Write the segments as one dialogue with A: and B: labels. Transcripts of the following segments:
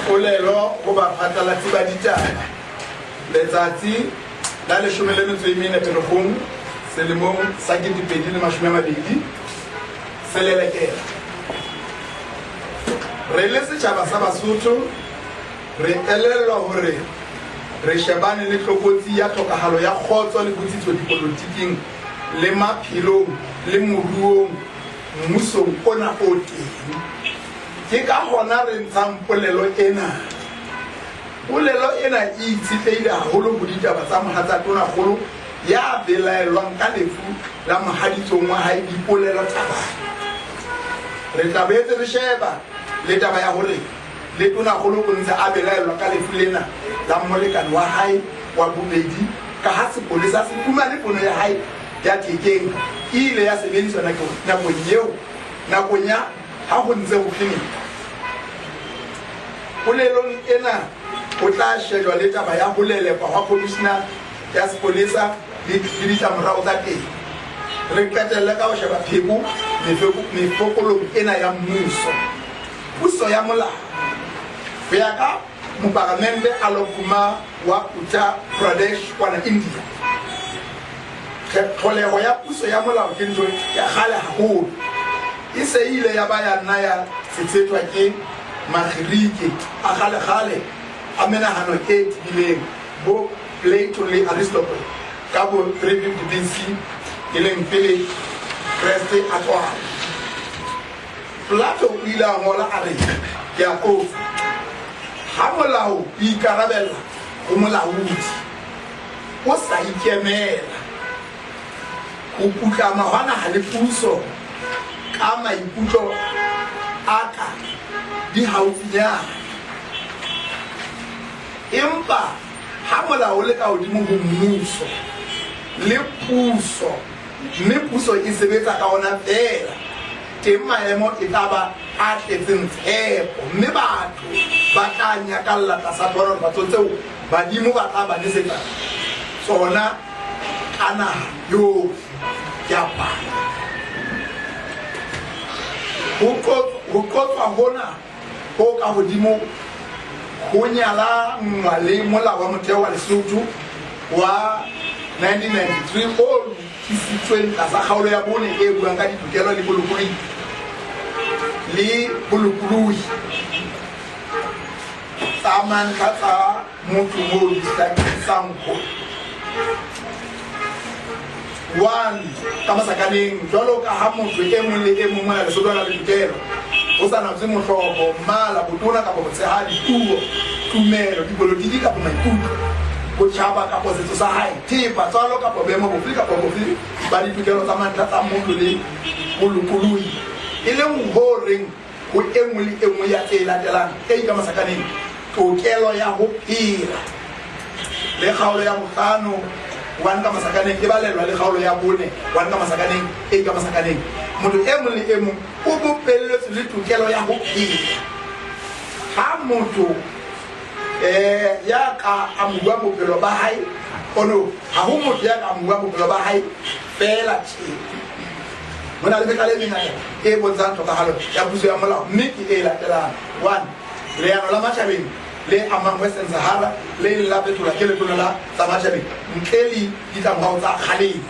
A: polelo go ba phatlalatsi ba ditaba letsatsi la 14 Pherekgong selemong sa 2020 se lelekela re le setjhaba sa Basotho re elellwa hore re shebane le tlokotsi ya tlhokahalo ya kgotso le botsitso dipolotiking le maphelong le moruong mmusong ona o teng. Ke ka hona re ntshang polelo ena e itshetlehile haholo ho ditaba tsa mohatsa tonakgolo ya belaelwang ka lefu la mohaditsong wa hae dipolelo taba. Re tla boetse re sheba le taba ya hore le tonakgolo o ntse a belaelwa ka lefu lena la molekane wa hae wa bobedi ka ha sepolesa se fumane pono ya hae ya thekeng ile ya sebediswa nakong ya ha ho ntse ho kene. Polelong ena o tla shejwa le taba ya ho lelekwa hwa commissioner ya sepolesa le ditlamorao tsa teng. Re qetelle ka ho sheba pheko mefokolong ena ya puso ya molao ho ya ka moparamente Alok Kumar wa Uttar Pradesh kwana India. Tlholeho ya puso ya molao ke ntho ya kgale haholo, e se ile ya ba ya nna ya tshetsetswa ke makgirike a kgale a menahano e tibileng bo Plato le Aristotle ka bo 350 BC e leng pele Kriste a tswala. Plato o ile a ngola a re ke a kofa ha molao o ikarabella ho molaodi o sa ikemela o putlama hwana ha le puso ka maikutlo a ka di haufinyana, empa ha molao le ka hodimo ho mmuso le puso mme puso e sebetsa ka ona fela teng maemo e tla ba a tletseng tshepo mme batho ba tla nyakalla tlasa batho tseo badimo ba tla ba nesetsa tsona ka naha yohle ya bana. Ho qotswa hona ho ka hodimo ho nyala le molao wa motheo wa Lesotho wa 1993 o tlisitsweng tlasa kgaolo ya bone e buang ka ditokelo le bolokolohi tsa mantlha tsa motho mo disang ho one ka masakaneng jwalo ka ha motho e mong le e mong a Lesotho a le ditokelo o sa natse mohlobo mmala botona kapa botshehadi puo tumelo dipolotiki kapa maikutlo botjhaba kapa setso sa hae thepa tswalo kapa boemo bofe kapa bofe ba ditokelo tsa mantlha tsa motho le bolokolohi e leng horeng ho e nngwe le e nngwe ya tse latelang e ka masakaneng tokelo ya ho phela le kgaolo ya bohlano wan ka masakaneng e balelwa le kgaolo ya bone wan ka masakaneng e ka masakaneng motho e mong le e mong o bopelletswe le tokelo ya ho phela. Ha motho ya ka amuwa bophelo ba hae ono ha ho motho ya ka amuwa bophelo ba hae fela tjhe mona le bekale mengata e bontshang tlhokahalo ya puso ya molao mme ke e latelang. One, leano la matjhabeng le amang Western Sahara le la fetola ke letona la tsa matjhabeng ntle le ditlamorao tsa kgaleng.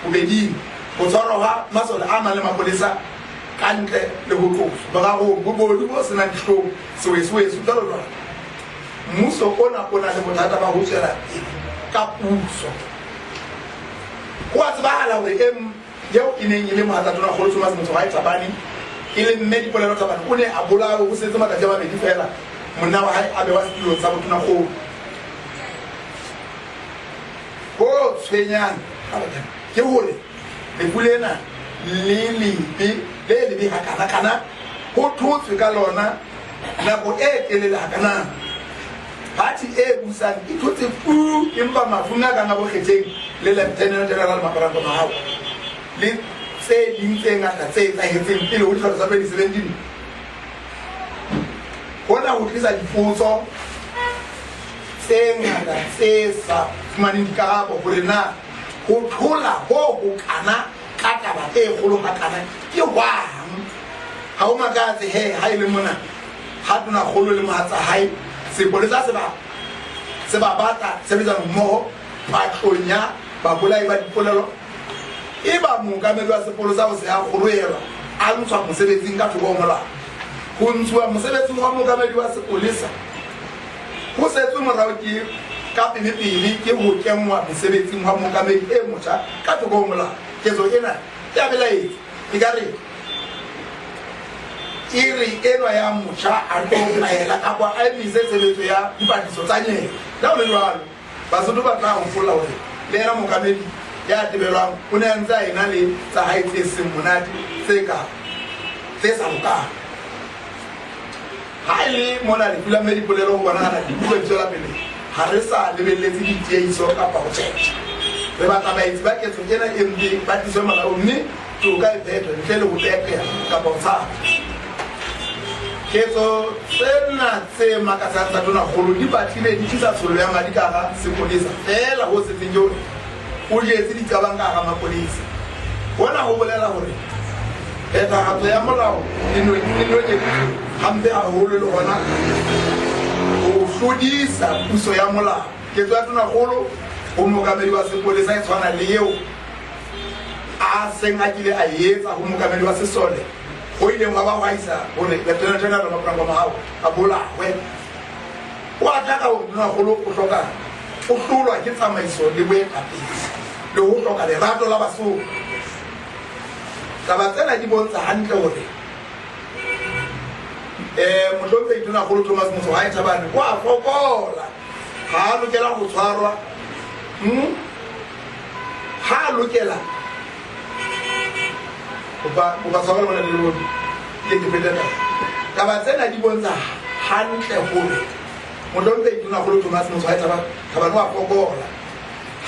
A: Bobeding, ho tshwarwa ha masole a mang le mapolesa ka ntle le ho tloswa. Boraro, bobodu bo senang dihlong seweseweso jwalo. Mmuso ona le bothata ba ho tswela ka puso. Ho a tsebahala hore yeo e neng e le mohatsa tonakgolo Thomas Motshwai Tlhabane e le mme dipolelo Tlhabane o ne a bolawa ho setse matsatsi a mabedi fela monna wa hae a bewa setilong sa botonakgolo. Ho tshwenyang ke hore lefu lena le lebe hakana ho thotswe ka lona nako e telele hakana. Party e busang e thotse empa mafuna ka nga bo kgetheng le Lieutenant General Maparako Mahao le tse ding tse ngata tse etsahetseng pele ho dihlolo tsa 2017 hona ho tlisa dipotso tse ngata tse sa fumaneng dikarabo hore na ho thola ho kana ka taba e kgolo ka kana ke wang ha o makatse ha ile mona ha tona kgolo le mohatsa hae sepolesa se ba batla sebetsa mmoho patlonya ba bolai ba dipolelo e ba mookamedi wa sepolesa o se a kgoloelwa a ntshwa mosebetsing ka thoko molao go ntshiwa mosebetsing wa mookamedi wa sepolesa go setswe morao ke ka pele ke go kenngwa mosebetsing wa mookamedi e motjha ka thoko molao ketso ena ya belaetse e ka re iri eno ya motjha a tlo laela kapa a emise tshebetso ya dipatiso tsa nyeo la o le jwalo basotho ba tla gopola gore le ena mookamedi ya tebelwang o ne a ntse a ena le tsa hae tse seng monate tse sa lokang ha e le mona le tulamedi polelo go bonagana dipuo di tswela pele ga re sa lebeletse ditiehiso kapa go tšhetša re batla baetsi ba ketso ena e mpe ba tliswe molao mme toka e phetwe ntle le go pepea kapa go tshaba ketso tsena tse makatsang tsa tonakgolo di batlile di tlisa tsholo ya madi ka ga sepolesa fela go setseng ke gore o jetse diqabang ka ga mapolesa bona go bolela gore phethagatso ya molao e noketse gampe gagolo le gona go tlodisa puso ya molao ketso ya tonakgolo go mookamedi wa sepolesa e tshwana le eo a seng a kile a etsa go mookamedi wa sesole go ileng wa ba go aisa gore lieutenant general Makwakwa Mahao a bolawe o a tla ka gore tonakgolo o tlhoka o tlolwa ke tsamaiso le boetapele le go tlhoka lerato la basotho taba tsena di bontsha hantle gore motlhompedi tonakgolo Thomas Motshekga Thabane o a fokola ga a lokela go tshwarwa ga a lokela ba tshwarwa le bona le ke petela taba tsena di bontsha hantle gore motlhompedi tonakgolo Thomas Motshekga Thabane o a fokola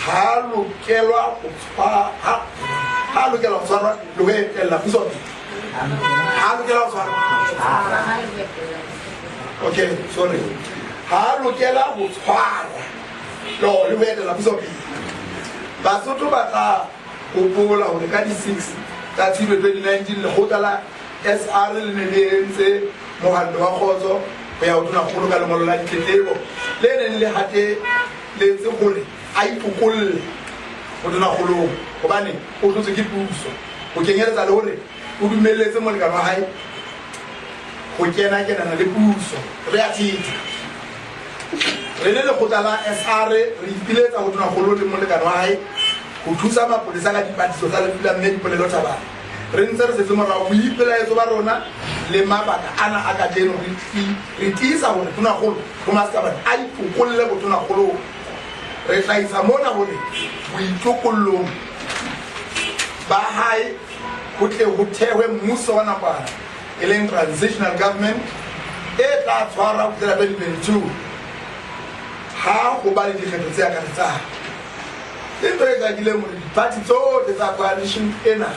A: ha lokelwa go tshwarwa le go etella puso ha lokela go tshwarwa okay sorry ha lokela go tshwarwa le go etella puso basotho ba tla gopola gore ka di-6 tsa Tshitwe 2019 lekgotla la SR le ne le entse mogando wa kgotso go ya go tonakgolo ka lengolo la ditletlebo le neng le gateletse gore a ipokolle go tonakgolong gobane o tlotswe ke puso go kenyeletsa le gore o dumeletse molekano wa gae go kenana le puso re a thita re le lekgotla la SR re ipiletsa go tonakgolo le molekano wa gae go thusa mapolesa ka dipatiso tsa lefu la mme Dipolelo Thabane re ntse re setse morago boipelaetso ba rona le mabaka ana a ka jeno re tiisa gore tonakgolo Thomas Thabane a ipokolle go tonakgolong re tlhaisa mona gore boitokollong ba hae go tle go thehwe mmuso wa nakwana e leng transitional government e tla tshwara go tsela 2022 ha go ba le dikgetho tse akaretsang into e ka dileng gore diphathi tsotlhe tsa coalition ena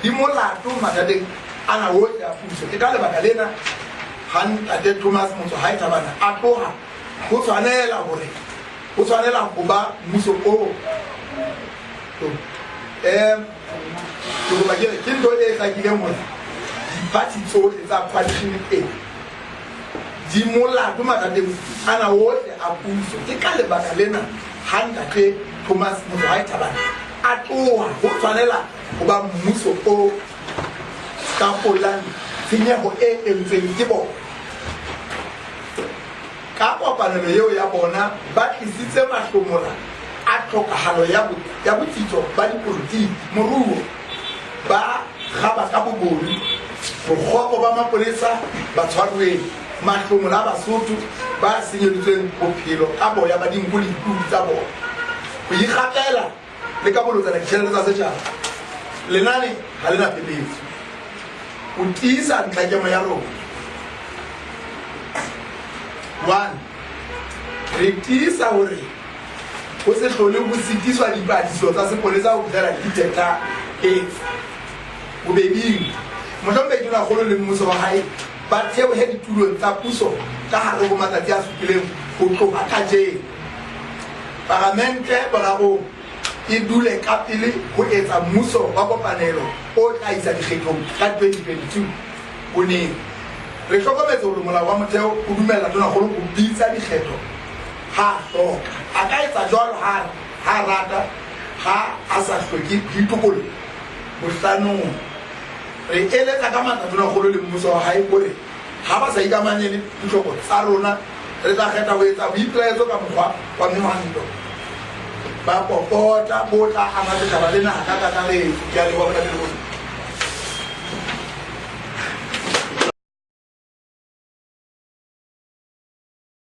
A: di molato mathateng ana otlhe a puso ke ka lebaka lena ga ntate Thomas Motshekga Thabane a tloga go tshwanela go ba mmuso o ke ntho e tlakileng gore diphathi tsotlhe tsa coalition e di molato mathateng ana otlhe a puso ke ka lebaka lena ga ntate Thomas Motshekga Thabane a tloga go tshwanela go ba mmuso o ka polang tshenyego e entseng ke bona ka kopanelo eo ya bona ba tlisitse mahlomola a tlhokagalo ya botsitso ba dipolotiki moruo ba gaba ka bobodu bogoko ba mapolesa ba tshwarweng mahlomola a basotho ba senyeditsweng bophelo ka boya ba dinku le dipudi tsa bona go ikgapela le ka bolotsana ditšhelete tsa setšhaba lenane ga le na pepeletso o tiisa ntlhakemo ya rona 1 re tiisa gore go se tlhole go setiswa dipadiso tsa sepolesa go fitlhela diteta bobeding motlhompedi tonakgolo le mmuso wa gae ba theoge ditulong tsa puso ka gare go matsatsi a supileng go tloga ka jeng parlamente boragong e dule ka pele go etsa mmuso wa kopanelo o tla isa dikgethong ka 2022 boneng re hlokometse hore molao wa motheo o dumella tonakgolo go bitsa dikgetho ha hloka a ka etsa jwalo ha rata ha a sa hloke ditokolo bohlanong re eletsa ka matla tonakgolo le mmuso wa hae gore ha ba sa ikamanye le ditlhoko tsa rona re tla kgetha go etsa boipelaetso ka mokgwa wa memando ba popota botla ama setšhaba le naga ka kakaretso ke a leboga.